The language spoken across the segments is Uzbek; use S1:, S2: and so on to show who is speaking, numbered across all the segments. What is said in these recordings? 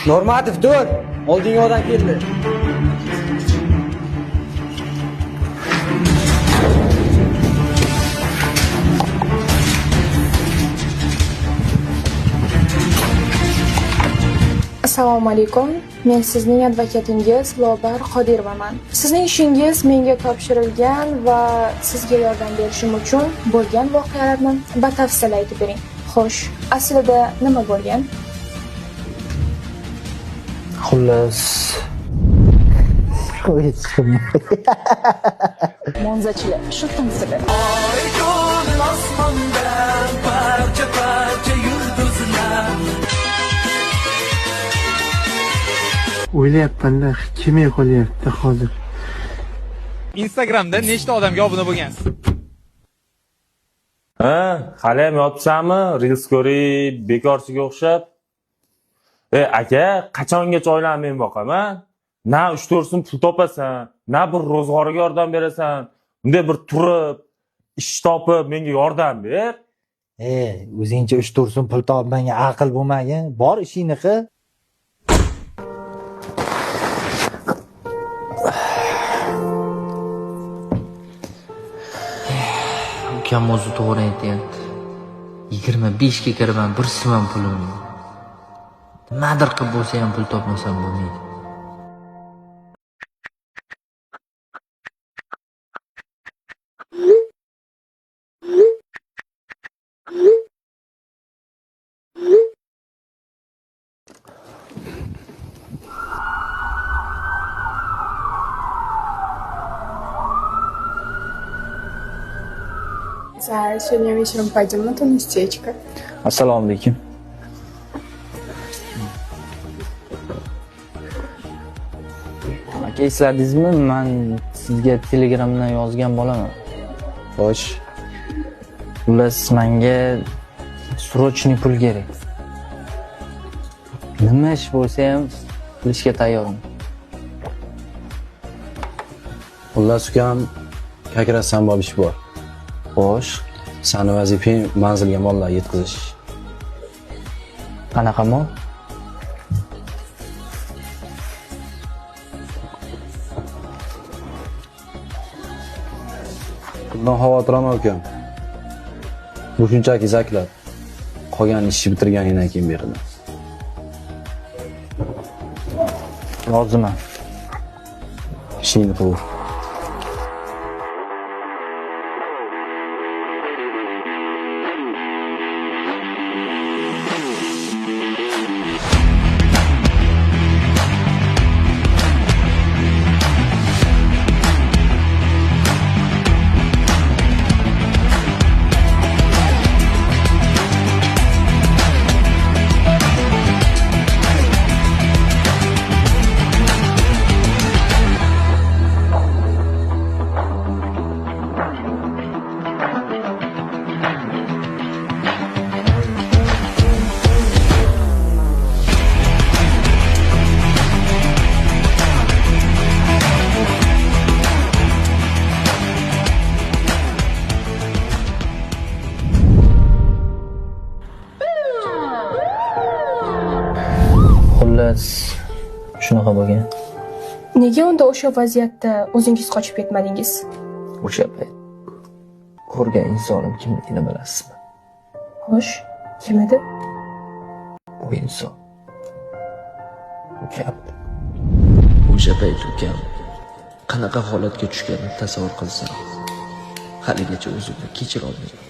S1: Normativ, dur. Oldinga odam keldi.
S2: Assalomu alaykum. Men sizning advokatingiz Lobar Qodirovaman. Sizning ishingiz menga topshirilgan va sizga yordam berishim uchun bo'lgan voqealarni batafsil aytib bering. Xo'sh, aslida nima bo'lgan?
S1: Xullas.
S2: Monzachilar, shu timsilar.
S3: Oydin osmonda parcha yulduzlar.
S4: O'ylayapman-da, kim qolyapti hozir?
S5: Instagramda nechta odamga obuna bo'lgansiz?
S6: Hali ham yotibsanmi? Reels ko'rib, bekorchiga o'xshab. Aka, qachongacha oilani men boqaman? Na 3-4 so'm pul topasan, na bir ro'zg'origa yordam berasan. Bunday bir turib, ish topib menga yordam ber.
S7: O'zingcha 3-4 so'm pul topib menga aql bo'lmagin. Bor ishingni qil.
S8: Ukam o'zi to'g'ri aytyapti. 25 ga kiraman, bir so'm ham pulim yo'q. Nimadir qilib bo'lsa ham pul topmasam bo'lmaydi.
S2: Сегодня вечером пойдем на то местечко.
S1: Assalomu alaykum. Aka, esladingizmi? Men sizga Telegramdan yozgan bo'laman. Xo'sh. Xullas, menga срочный pul kerak. Nima ish bo'lsa ham qilishga tayyorman.
S9: Xullas ukam, kakrasan bor ish bor.
S1: Xo'sh,
S9: Sani vazifang manzilga mollar yetkazish.
S1: qanaqa mol?
S9: Bundan xavotir olma ukam. Bu shunchaki zaklab. Qolgan ishni bitirganingdan keyin beraman.
S1: Roziman.
S9: Ishingni qil.
S1: Xullas, shunaqa bo'lgan.
S2: Nega unda o'sha vaziyatda o'zingiz qochib ketmadingiz?
S1: O'sha payt ko'rgan insonim kimligini bilasizmi?
S2: Xo'sh, kim edi?
S1: Bu inson ukam.
S8: O'sha payt ukam qanaqa holatga tushganini tasavvur qilsam, haligacha o'zimni kechira olmayman.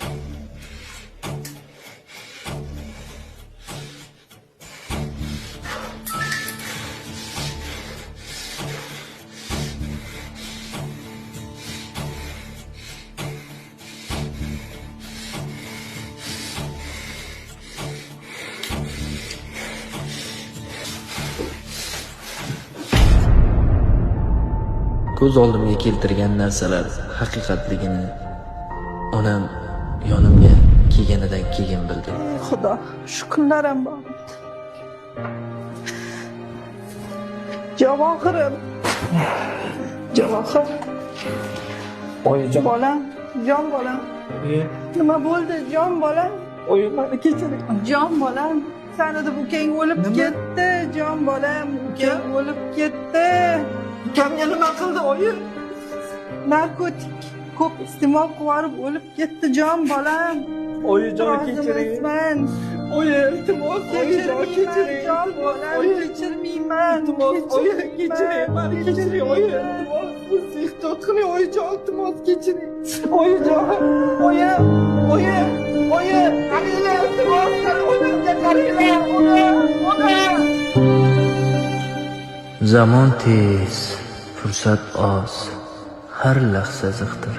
S8: Ko'z oldimga keltirgan narsalar haqiqatligini onam yonimga kelganidan keyin bildim.
S10: Xudo, shu kunlarim bor. Javohirim. Javohir.
S1: Oyijon.
S10: Bolam, jon bolam. Nima bo'ldi, jon bolam?
S1: Oyim meni kechiring.
S10: Jon bolam. seni deb ukang o'lib ketdi. Jon bolam, ukang o'lib ketdi.
S3: Ukamga nima qildi oyi?
S10: Narkotik ko'p iste'mol qilib o'lib ketdi jon bolam.
S3: Oyijon kechiring. Oyi, iltimos, oyijon kechiring.
S10: Jon bolam, kechirmayman.
S3: Iltimos, oyi kechiring. Meni kechiring, oyi. Iltimos, siz ehtiyot qiling, oyijon, iltimos kechiring. Oyijon, oyi, oyi, oyi, qaranglar, iltimos, oyimga qaranglar, oyi.
S8: Zamon tez, fursat oz, har lahza ziqdir.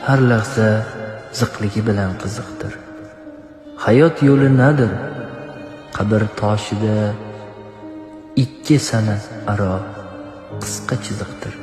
S8: Har lahza ziqligi bilan qiziqdir. Hayot yo'li nadir? Qabr toshida ikki sana aro qisqa chiziqdir.